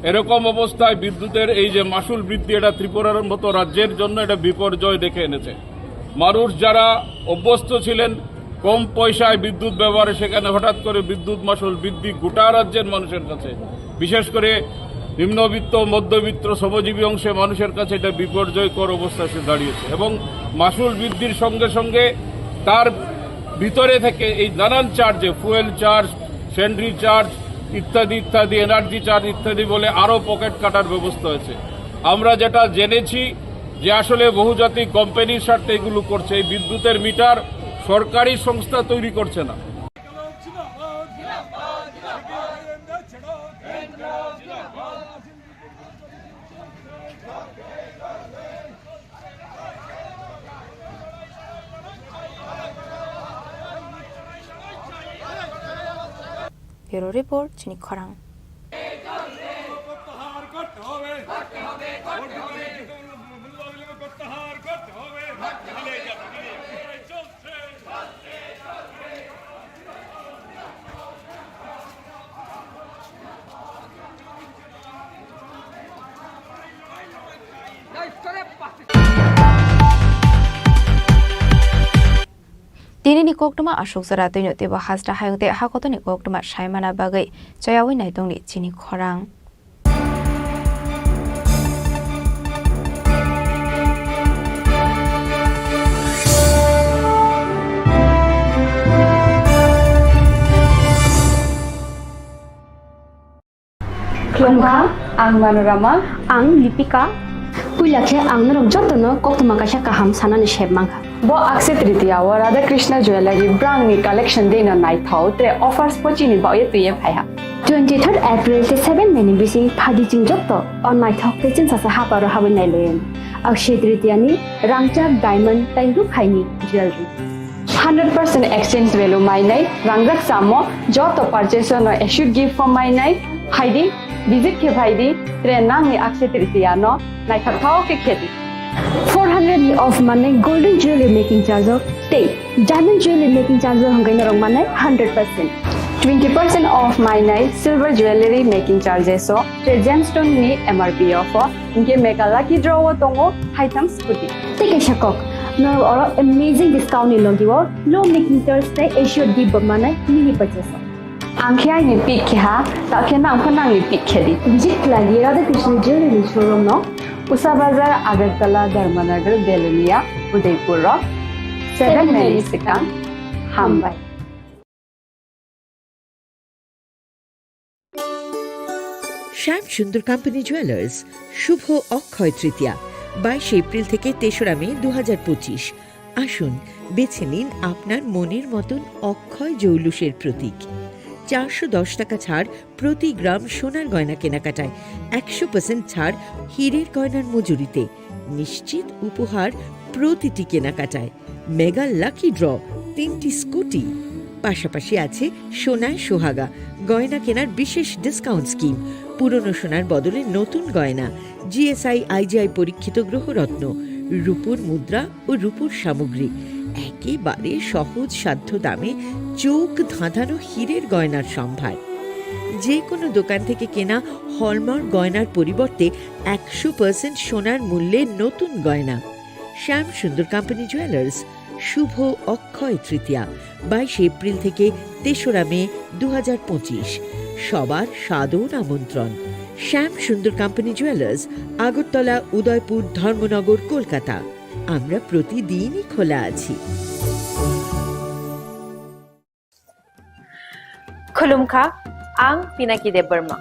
এরকম অবস্থায় বিদ্যুতের এই যে মাসুল বৃদ্ধি, এটা ত্রিপুরার মতো রাজ্যের জন্য এটা বিপর্যয় ডেকে এনেছে। মানুষ যারা অভ্যস্ত ছিলেন কম পয়সায় বিদ্যুৎ ব্যবহারে, সেখানে হঠাৎ করে বিদ্যুৎ মাসুল বৃদ্ধি গোটা রাজ্যের মানুষের কাছে, বিশেষ করে নিম্নবিত্ত, মধ্যবিত্ত, শ্রমজীবী অংশে মানুষের কাছে এটা বিপর্যয়কর অবস্থা এসে দাঁড়িয়েছে। এবং মাসুল বৃদ্ধির সঙ্গে সঙ্গে তার ভিতরে থেকে এই নানান চার্জে, ফুয়েল চার্জ, সেন্ড্রি চার্জ ইত্যাদি ইত্যাদি, এনার্জি চার্জ ইত্যাদি বলে আরও পকেট কাটার ব্যবস্থা হয়েছে। আমরা যেটা জেনেছি যে আসলে বহুজাতিক কোম্পানির স্বার্থে এগুলো করছে। এই বিদ্যুতের মিটার সরকারি সংস্থা তৈরি করছে না। ব্যুরো রিপোর্ট, চিনি খরাং। Dinini koktuma ashok zara toino teba hasra hayungte hakotoni koktuma shaimana bagai chayawi naitongni Chini Khorang. Klongha, ang Manorama, ang Lipika. Puilakhe ang narong jotono koktuma kasha kaham sanani shebmangha. Bo akse tritiya wa Radha Krishna Jewelry brand ni collection dena nai thau te offers pochini ba ye tuye phaiha. 23rd April te 7 May ni bisi phadi jing jotto on nai thau te chin sa ha paro habin nai loyen. Akse tritiya ni rangchak diamond tai ru khaini jewelry. 100% exchange value mai nai rangrak samo joto purchase no issued gift from mai nai haidi visit ke bhaidi tre nang ni akse tritiya no nai thau ke kheti. 400 of money golden jewelry making charge of stay diamond jewelry making charge of hangai narong manai 100%. 20% off my night silver jewelry making charges so the gemstone ni MRP of inke mega lucky draw tongo item scooty take a shakok no or amazing discount ni logiwo low making charge te issue di manai mini purchase angkhya ni pick ha ta khena angkhana ni pick khedi visit lagi Radha Krishna jewelry showroom no Usa Bazar, Agartala, Dharmanagar, Belunia, Udaipur Rock, 7 Mary Sikang, Hambai. শ্যাম সুন্দর company jewellers শুভ Akshaya Tritiya 22 April থেকে 3রা মে 2025। আসুন বেছে নিন আপনার মনের মতন অক্ষয় জৌলুসের প্রতীক। 410 টাকা ছাড় প্রতি গ্রাম সোনার গয়না কেনাকাটায়, 100% ছাড় হীরের গয়নার মজুরিতে, নিশ্চিত উপহার প্রতিটি কেনাকাটায়, মেগা লাকি ড্র 3টি স্কুটি, পাশাপাশি আছে সোনায় সোহাগা গয়না কেনার বিশেষ ডিসকাউন্ট স্কিম, পুরনো সোনার বদলে নতুন গয়না, জিএসআই আইজিআই পরীক্ষিত গ্রহরত্ন, রূপোর মুদ্রা ও রূপোর সামগ্রী, একেবারে সহজ সাধ্য দামে চোখ ধাঁধানো হীরের গয়নার সম্ভার। যে কোনো দোকান থেকে কেনা হলমার্ক গয়নার পরিবর্তে 100% সোনার মূল্যে নতুন গয়না। শ্যাম সুন্দর কোম্পানি জুয়েলার্স শুভ অক্ষয় তৃতীয়া 22 এপ্রিল থেকে 3রা মে 2025। সবার সাদর আমন্ত্রণ। শ্যাম সুন্দর কোম্পানি জুয়েলার্স, আগরতলা, উদয়পুর, ধর্মনগর, কলকাতা। আমরা প্রতিদিনই খোলা আছি। खुलुमखा आं पिनाकी देबबर्मा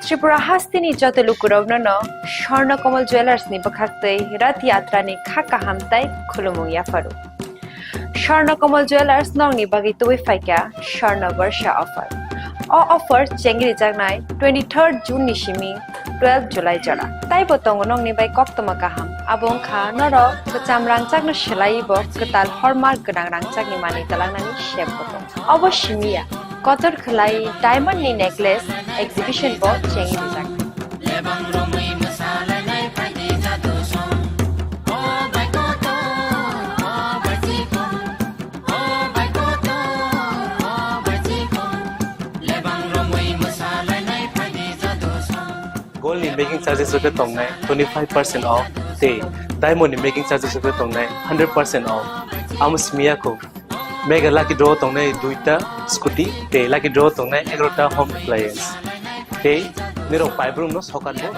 त्रिपुरा हास्तिनि जतलुकुरावनो स्वर्णकमल ज्वेलार्सनि बखाक्तै रथ यात्रानि खाका हामताय खुलुमुं याफारु स्वर्णकमल ज्वेलार्स नंनि बागै तोय फाइका स्वर्ण वर्ष ऑफर ऑफर चेंगरि जागनाय 23 जून निसिमी 12 जुलाई जरा ताइ बतंग नंनि बाय कक्तमा गाहाम आबुं खा नर कचाम रांचागनो सेलाइबो कताल हरमार्क गोनां रांचागनि मानि तलांनानि शेप बतंग अवश्यमिया कतर खलाई डायमंड नि नेकलेस एग्जिबिशन बो चेंगि जाग गोल्ड नि मेकिंग चार्जेस रखे तंगनाय 25% ऑफ ते डायमंड नि मेकिंग चार्जेस रखे तंगनाय 100% ऑफ आमस्मिया को मेगा लाकी ड्रॉ तंगनाय 2टा स्कूटी ते लाकी ड्रॉ तंगनाय 11टा होम अप्लायंस ते निरो पाइब्रुम नो सकान बो